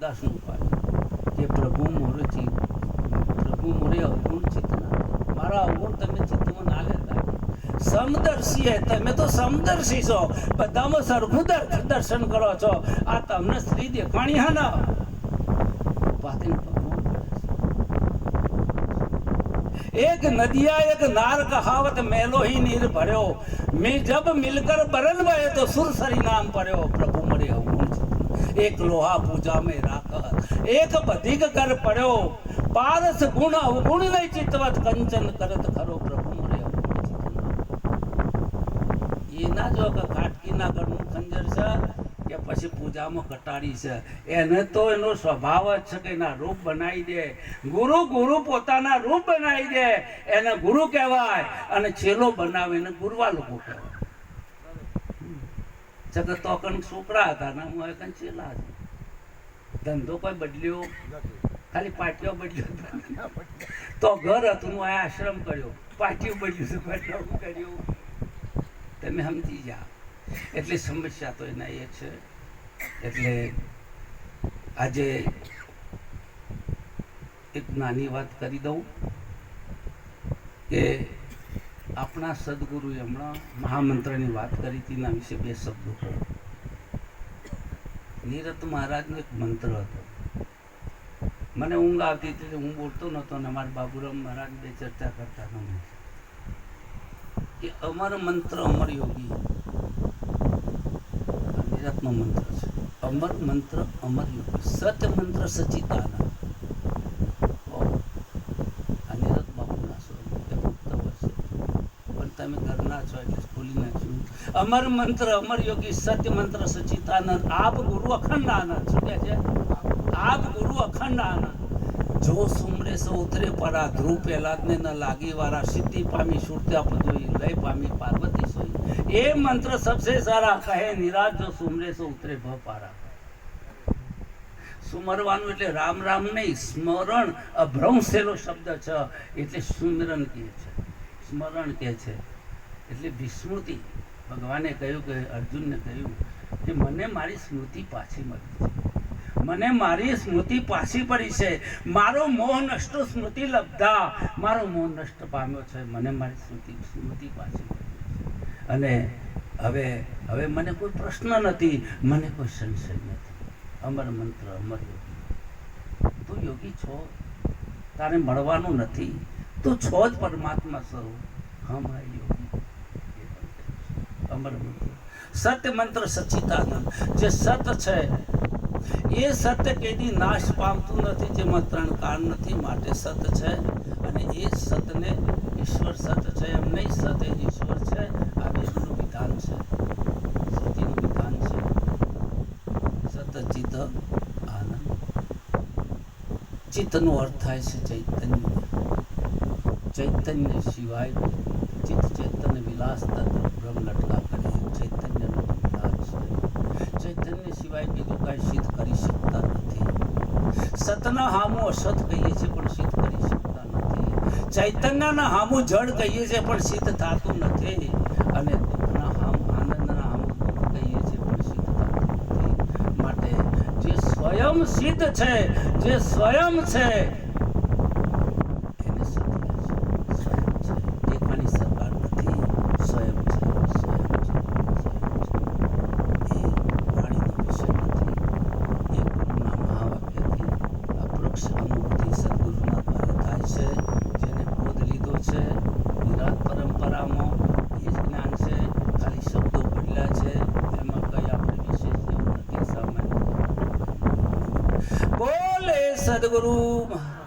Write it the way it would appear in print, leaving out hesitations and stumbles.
દાસનું પાડ્યું કે પ્રભુ મોરે અવગુણ ચિત્તના, મારા અવગુણ તમે ચિત્તમાં ના લેતા. સમદર્શી હે, તમે તો સમદર્શી છો, બધામાં સરખું દર્શન કરો છો. આ તમને સ્ત્રી દેખાણી હા ના एक नदिया एक नार कहावत मेलो ही नीर भर्यो, मैं जब मिलकर बरन भये तो सुरसरी नाम पर्यो. प्रभु मरे अवगुण एक लोहा पूजा में राख, एक बधिक कर पड़्यो. पारस गुण अवगुण नहीं चितवत, कंचन करत खरो. प्रभु मरे अवगुण ये ना जो खाटकी ना गढ़નું ખંજર છે કે પછી પૂજામાં કટાડી છે, એને તો એનો સ્વભાવ જ છે કે એના રૂપ બનાવી દે. ગુરુ પોતાના રૂપ બનાવી દે એને ગુરુ કહેવાય, અને છેલ્લો બનાવે એને ગુરવા લોકો કહેવાય. જગત તો કણ છોકરા હતા ને હું કણ છેલ્લા છે. ધંધો કોઈ બદલ્યો, ખાલી પાટીઓ બદલ્યો તો ઘર હતું, હું આ આશ્રમ કર્યો, પાટીઓ બદલ્યું કર્યું. તમે સમજી જા. એટલે સમસ્યા તો એના એ છે. એટલે આજે એક નાની વાત કરી દઉં કે આપણા સદગુરુએ હમણાં મહામંત્રની વાત કરી હતી, એના વિશે બે શબ્દો કહો. નીરત મહારાજનો એક મંત્ર હતો, મને ઊંઘ આવતી હતી, હું બોલતો નહોતો, અને અમારા બાબુરામ મહારાજ બે ચર્ચા કરતા હતા કે અમર મંત્ર અમર યોગી નિરતનો મંત્ર છે. અમર મંત્ર અમર યોગી, સત્ય મંત્ર સચિતાનંદ. આ નિરત બાબુના પણ તમે ઘરના છો એટલે ખોલી નાખ્યું. અમર મંત્ર અમર યોગી, સત્ય મંત્ર સચિતાનંદ, આપ ગુરુ અખંડ આનંદ. શું કહે છે? આપ ગુરુ અખંડ આનંદ. જો સુમરે સો ઉતરે પરા, ધ્રુવ પહેલાદને ન લાગી વારા, સિદ્ધિ પામી સુરત્યા પજોઈ, લય પામી પાર્વતી સોઈ. એ મંત્ર સબસે સારા, કહે નિરાજ જો સુમરે સો ઉતરે ભ પારા. સુમરવાનું એટલે રામ રામ નહીં, સ્મરણ અભ્રંશેલો શબ્દ છે એટલે સુમરણ કહે છે, સ્મરણ કહે છે. એટલે વિસ્મૃતિ. ભગવાને કહ્યું કે અર્જુનને કહ્યું કે મને મારી સ્મૃતિ પાછી મળી છે, મને મારી સ્મૃતિ પાછી પડી છે. મારો મોહ નષ્ટ સ્મૃતિ લબ્ધા, મારો મોહ નષ્ટ પામ્યો છે, મને મારી સ્મૃતિ પાછી પડી છે. અને હવે મને કોઈ પ્રશ્ન નથી, મને કોઈ સંશય નથી. અમર મંત્ર અમર યોગી. તું યોગી છો, તારે મળવાનું નથી, તું છો જ પરમાત્મા સ્વરૂપ. હમ આ યોગી. અમર મંત્ર સત્ય મંત્ર સચિતાનંદ. જે સત છે એ સત્ય કેદી નાશ પામતું નથી, જેમાં ત્રણ કાળ નથી, માટે સત છે. અને એ સતને ઈશ્વર સત છે એમ નહીં, સત એ ઈશ્વર છે. આ વેદનું વિધાન છે, સતીનું વિધાન છે. સત ચિત્ત આનંદ. ચિત્તનો અર્થ થાય છે ચૈતન્ય. ચૈતન્ય સિવાય ચિત્ત ચૈતન્ય વિલાસ તત્વ બ્રહ્મ લટકા કરે. ચૈતન્યનો વિલાસ છે. ચૈતન્ય સિવાય બીજું કાંઈ સિદ્ધ કરી શકતા નથી. સતના હામું અસત કહીએ છીએ પણ સિદ્ધ કરી શકતા નથી. ચૈતન્યના હામું જડ કહીએ છીએ પણ સિદ્ધ થતું નથી. અને દુઃખના હામું આનંદના હામું દુઃખ કહીએ છીએ પણ સિદ્ધ થતું નથી. માટે જે સ્વયં સિદ્ધ છે, જે સ્વયં છે એને સત્ય છે, સ્વયં છે. દેખાની સરકાર નથી, સ્વયં છે, સ્વયં છે, સ્વયં છે. એ વાણીનો વિષય નથી. એ ગુરુના મહાવાક્યથી અપરોક્ષ અનુભૂતિ સદગુરુના દ્વારે થાય છે. જેને બોધ લીધો છે નિરાત પરંપરામાં, એ જ જ્ઞાન છે. ખાલી શબ્દો બદલ્યા છે, એમાં કઈ આપણે વિશેષ એવું નથી. સામાન્ય બોલે સદગુરુ મહારાજ.